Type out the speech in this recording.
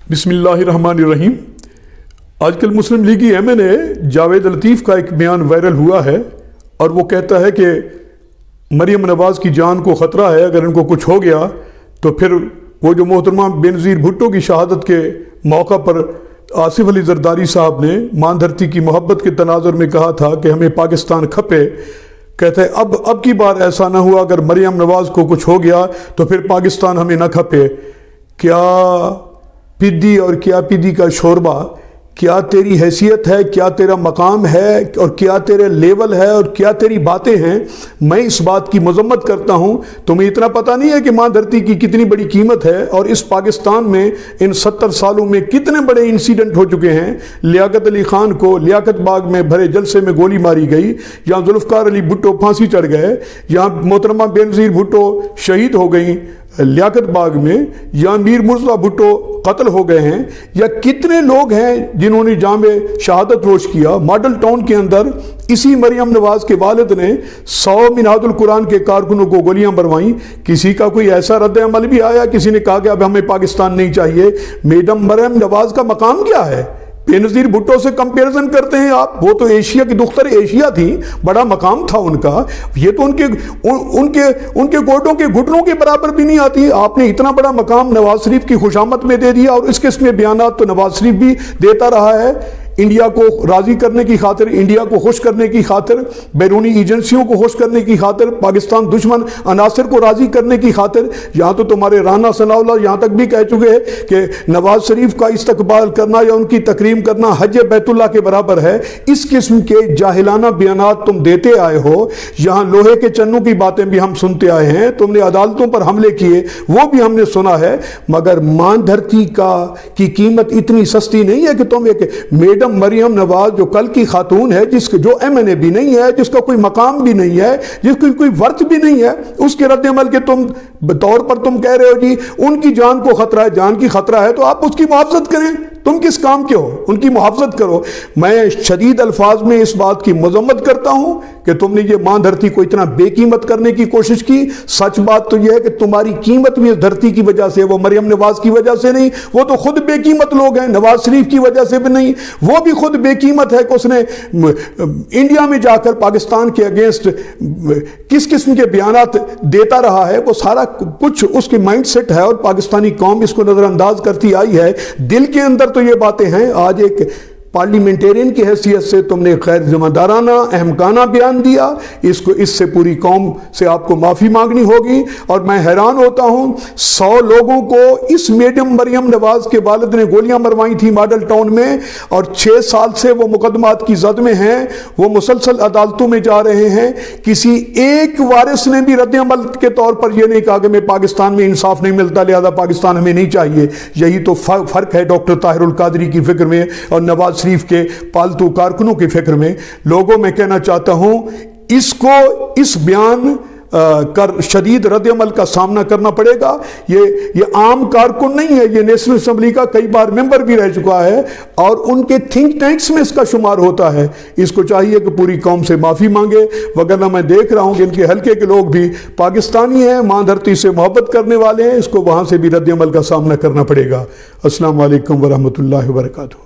بسم اللہ الرحمن الرحیم۔ آج کل مسلم لیگی ایم این اے جاوید لطیف کا ایک بیان وائرل ہوا ہے اور وہ کہتا ہے کہ مریم نواز کی جان کو خطرہ ہے، اگر ان کو کچھ ہو گیا تو پھر وہ جو محترمہ بینظیر بھٹو کی شہادت کے موقع پر آصف علی زرداری صاحب نے ماں دھرتی کی محبت کے تناظر میں کہا تھا کہ ہمیں پاکستان کھپے، کہتے ہیں اب کی بار ایسا نہ ہوا، اگر مریم نواز کو کچھ ہو گیا تو پھر پاکستان ہمیں نہ کھپے۔ کیا پدی اور کیا پدی کا شوربہ، کیا تیری حیثیت ہے، کیا تیرا مقام ہے اور کیا تیرے لیول ہے اور کیا تیری باتیں ہیں۔ میں اس بات کی مذمت کرتا ہوں، تمہیں اتنا پتہ نہیں ہے کہ ماں دھرتی کی کتنی بڑی قیمت ہے اور اس پاکستان میں ان 70 سالوں میں کتنے بڑے انسیڈنٹ ہو چکے ہیں۔ لیاقت علی خان کو لیاقت باغ میں بھرے جلسے میں گولی ماری گئی، یہاں ذوالفقار علی بھٹو پھانسی چڑھ گئے، یہاں محترمہ بینظیر بھٹو شہید ہو گئیں لیاقت باغ میں، یا میر مرزا بھٹو قتل ہو گئے ہیں، یا کتنے لوگ ہیں جنہوں نے جام شہادت نوش کیا۔ ماڈل ٹاؤن کے اندر اسی مریم نواز کے والد نے 100 منہاج القرآن کے کارکنوں کو گولیاں مروائیں۔ کسی کا کوئی ایسا رد عمل بھی آیا؟ کسی نے کہا کہ اب ہمیں پاکستان نہیں چاہیے؟ میڈم مریم نواز کا مقام کیا ہے؟ بینظیر بھٹو سے کمپیریزن کرتے ہیں آپ؟ وہ تو ایشیا کی دختر ایشیا تھیں، بڑا مقام تھا ان کا، یہ تو ان کے گوٹوں کے گھٹنوں کے برابر بھی نہیں آتی۔ آپ نے اتنا بڑا مقام نواز شریف کی خوشامد میں دے دیا، اور اس قسم کے بیانات تو نواز شریف بھی دیتا رہا ہے، انڈیا کو راضی کرنے کی خاطر، انڈیا کو خوش کرنے کی خاطر، بیرونی ایجنسیوں کو خوش کرنے کی خاطر، پاکستان دشمن عناصر کو راضی کرنے کی خاطر۔ یہاں تو تمہارے رانا ثناء اللہ یہاں تک بھی کہہ چکے ہیں کہ نواز شریف کا استقبال کرنا یا ان کی تکریم کرنا حج بیت اللہ کے برابر ہے۔ اس قسم کے جاہلانہ بیانات تم دیتے آئے ہو۔ یہاں لوہے کے چنوں کی باتیں بھی ہم سنتے آئے ہیں، تم نے عدالتوں پر حملے کیے وہ بھی ہم نے سنا ہے، مگر ماں دھرتی کی قیمت اتنی سستی نہیں ہے کہ تم ایک میڈم مریم نواز جو کل کی خاتون ہے، جو ایم این اے بھی نہیں ہے، جس کا کوئی مقام بھی نہیں ہے، جس کی کوئی ورث بھی نہیں ہے، اس کے رد عمل کے تم طور پر تم کہہ رہے ہو جی ان کی جان کو خطرہ ہے، جان کی خطرہ ہے تو آپ اس کی محافظت کریں۔ تم کس کام کے ہو؟ ان کی محافظت کرو۔ میں شدید الفاظ میں اس بات کی مذمت کرتا ہوں کہ تم نے یہ ماں دھرتی کو اتنا بے قیمت کرنے کی کوشش کی۔ سچ بات تو یہ ہے کہ تمہاری قیمت بھی اس دھرتی کی وجہ سے، وہ مریم نواز کی وجہ سے نہیں، وہ تو خود بے قیمت لوگ ہیں، نواز شریف کی وجہ سے بھی نہیں، وہ بھی خود بے قیمت ہے کہ اس نے انڈیا میں جا کر پاکستان کے اگینسٹ کس قسم کے بیانات دیتا رہا ہے، وہ سارا کچھ اس کے مائنڈ سیٹ ہے اور پاکستانی قوم اس کو نظر انداز کرتی آئی ہے۔ دل کے اندر تو یہ باتیں ہیں۔ آج ایک پارلیمنٹیرین کی حیثیت سے تم نے غیر ذمہ دارانہ احمقانہ بیان دیا، اس سے پوری قوم سے آپ کو معافی مانگنی ہوگی۔ اور میں حیران ہوتا ہوں، 100 لوگوں کو اس میڈم مریم نواز کے والد نے گولیاں مروائی تھی ماڈل ٹاؤن میں، اور 6 سال سے وہ مقدمات کی زد میں ہیں، وہ مسلسل عدالتوں میں جا رہے ہیں۔ کسی ایک وارث نے بھی رد عمل کے طور پر یہ نہیں کہا کہ میں پاکستان میں انصاف نہیں ملتا لہذا پاکستان ہمیں نہیں چاہیے۔ یہی تو فرق ہے ڈاکٹر طاہر القادری کی فکر میں اور نواز شریف کے پالتو کارکنوں کی فکر میں۔ لوگوں میں کہنا چاہتا ہوں اس بیان کر شدید رد عمل کا سامنا کرنا پڑے گا۔ یہ عام کارکن نہیں ہے، یہ نیشنل اسمبلی کا کئی بار ممبر بھی رہ چکا ہے اور ان کے تھنک ٹینکس میں اس کا شمار ہوتا ہے۔ اس کو چاہیے کہ پوری قوم سے معافی مانگے، وگرنہ میں دیکھ رہا ہوں کہ ان کے حلقے کے لوگ بھی پاکستانی ہیں، ماں دھرتی سے محبت کرنے والے ہیں، اس کو وہاں سے بھی رد عمل کا سامنا کرنا پڑے گا۔ السلام علیکم ورحمۃ اللہ وبرکاتہ۔